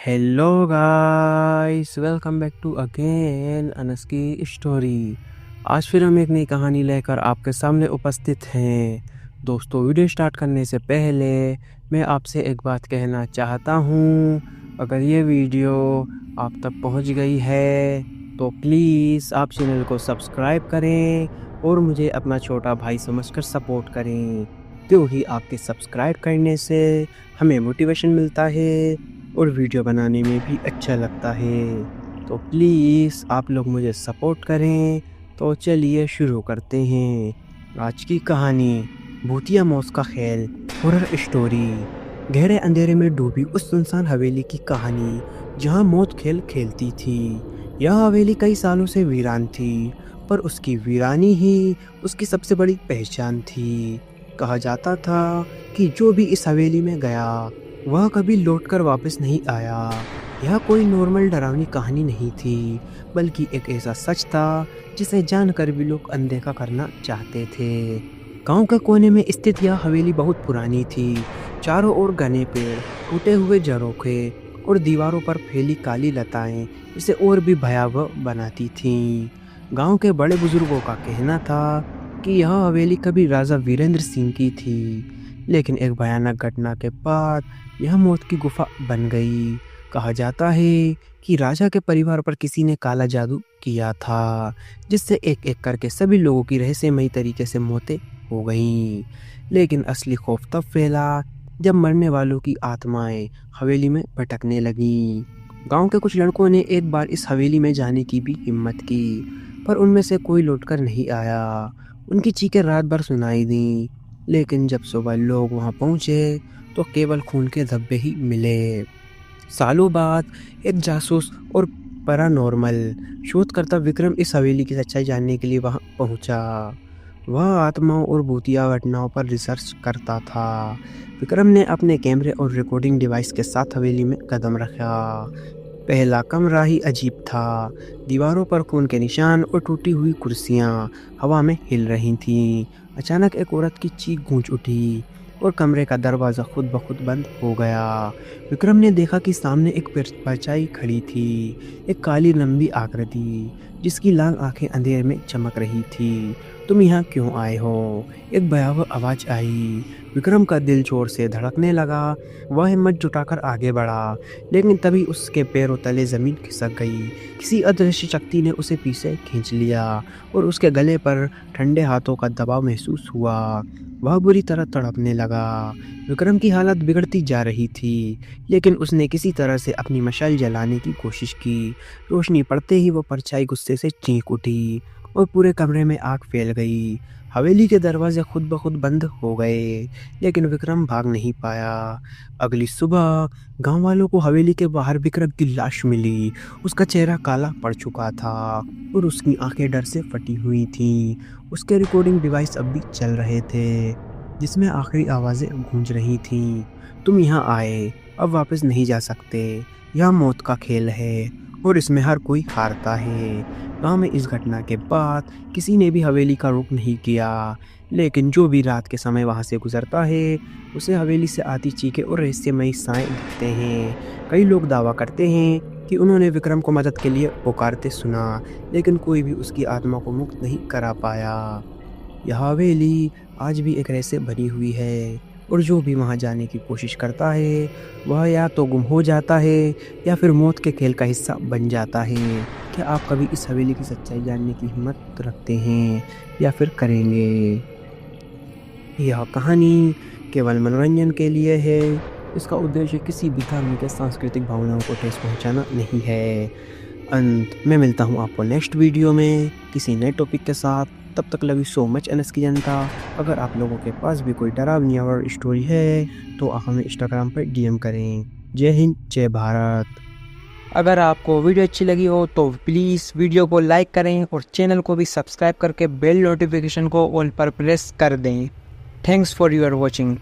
Hello guys, welcome back to again Anas की story. आज फिर हम एक नई कहानी लेकर आपके सामने उपस्थित हैं। दोस्तों, वीडियो स्टार्ट करने से पहले मैं आपसे एक बात कहना चाहता हूँ। अगर ये वीडियो आप तक पहुँच गई है तो प्लीज़ आप चैनल को सब्सक्राइब करें और मुझे अपना छोटा भाई समझकर सपोर्ट करें, क्योंकि आपके सब्सक्राइब करने से हमें मोटिवेशन मिलता है और वीडियो बनाने में भी अच्छा लगता है। तो प्लीज़ आप लोग मुझे सपोर्ट करें। तो चलिए शुरू करते हैं आज की कहानी, भूतिया मौत का खेल, हॉरर स्टोरी। गहरे अंधेरे में डूबी उस सुनसान हवेली की कहानी जहां मौत खेल खेलती थी। यह हवेली कई सालों से वीरान थी, पर उसकी वीरानी ही उसकी सबसे बड़ी पहचान थी। कहा जाता था कि जो भी इस हवेली में गया वह कभी लौटकर वापस नहीं आया। यह कोई नॉर्मल डरावनी कहानी नहीं थी, बल्कि एक ऐसा सच था जिसे जानकर भी लोग अनदेखा करना चाहते थे। गांव के कोने में स्थित यह हवेली बहुत पुरानी थी। चारों ओर घने पेड़, टूटे हुए झरोखे और दीवारों पर फैली काली लताएं इसे और भी भयावह बनाती थीं। गांव के बड़े बुजुर्गों का कहना था कि यह हवेली कभी राजा वीरेंद्र सिंह की थी, लेकिन एक भयानक घटना के बाद यह मौत की गुफा बन गई। कहा जाता है कि राजा के परिवार पर किसी ने काला जादू किया था, जिससे एक एक करके सभी लोगों की रहस्यमयी तरीके से मौतें हो गईं। लेकिन असली खौफ तब फैला जब मरने वालों की आत्माएं हवेली में भटकने लगीं। गांव के कुछ लड़कों ने एक बार इस हवेली में जाने की भी हिम्मत की, पर उनमें से कोई लौटकर नहीं आया। उनकी चीखें रात भर सुनाई दी, लेकिन जब सुबह लोग वहां पहुंचे तो केवल खून के धब्बे ही मिले। सालों बाद एक जासूस और पैरानॉर्मल शोधकर्ता विक्रम इस हवेली की सच्चाई जानने के लिए वहां पहुंचा। वह आत्माओं और भूतिया घटनाओं पर रिसर्च करता था। विक्रम ने अपने कैमरे और रिकॉर्डिंग डिवाइस के साथ हवेली में कदम रखा। पहला कमरा ही अजीब था। दीवारों पर खून के निशान और टूटी हुई कुर्सियां हवा में हिल रही थीं। अचानक एक औरत की चीख गूंज उठी और कमरे का दरवाज़ा खुद ब खुद बंद हो गया। विक्रम ने देखा कि सामने एक परछाई खड़ी थी, एक काली लंबी आकृति जिसकी लाल आंखें अंधेरे में चमक रही थी। तुम यहाँ क्यों आए हो? एक भयावह आवाज़ आई। विक्रम का दिल जोर से धड़कने लगा। वह हिम्मत जुटाकर आगे बढ़ा, लेकिन तभी उसके पैरों तले ज़मीन खिसक गई। किसी अदृश्य शक्ति ने उसे पीछे खींच लिया और उसके गले पर ठंडे हाथों का दबाव महसूस हुआ। वह बुरी तरह तड़पने लगा। विक्रम की हालत बिगड़ती जा रही थी, लेकिन उसने किसी तरह से अपनी मशाल जलाने की कोशिश की। रोशनी पड़ते ही वो परछाई गुस्से से चीख उठी और पूरे कमरे में आग फैल गई। हवेली के दरवाजे खुद ब खुद बंद हो गए, लेकिन विक्रम भाग नहीं पाया। अगली सुबह गांव वालों को हवेली के बाहर विक्रम की लाश मिली। उसका चेहरा काला पड़ चुका था और उसकी आंखें डर से फटी हुई थीं। उसके रिकॉर्डिंग डिवाइस अब भी चल रहे थे, जिसमें आखिरी आवाज़ें गूंज रही थीं। तुम यहाँ आए, अब वापस नहीं जा सकते। यह मौत का खेल है और इसमें हर कोई हारता है। गांव में इस घटना के बाद किसी ने भी हवेली का रुख नहीं किया, लेकिन जो भी रात के समय वहां से गुजरता है उसे हवेली से आती चीखें और रहस्यमयी साएं दिखते हैं। कई लोग दावा करते हैं कि उन्होंने विक्रम को मदद के लिए पुकारते सुना, लेकिन कोई भी उसकी आत्मा को मुक्त नहीं करा पाया। यह हवेली आज भी एक रहस्य बनी हुई है, और जो भी वहां जाने की कोशिश करता है वह या तो गुम हो जाता है या फिर मौत के खेल का हिस्सा बन जाता है। क्या आप कभी इस हवेली की सच्चाई जानने की हिम्मत रखते हैं या फिर करेंगे? यह कहानी केवल मनोरंजन के लिए है। इसका उद्देश्य किसी भी धार्मिक या सांस्कृतिक भावनाओं को ठेस पहुंचाना नहीं है। अंत में मिलता हूं आपको नेक्स्ट वीडियो में किसी नए टॉपिक के साथ। तब तक love you so much NS की जनता। अगर आप लोगों के पास भी कोई डरावनी और स्टोरी है तो आप हमें इंस्टाग्राम पर डीएम करें। जय हिंद, जय भारत। अगर आपको वीडियो अच्छी लगी हो तो प्लीज़ वीडियो को लाइक करें और चैनल को भी सब्सक्राइब करके बेल नोटिफिकेशन को ऑल पर प्रेस कर दें। Thanks for your watching.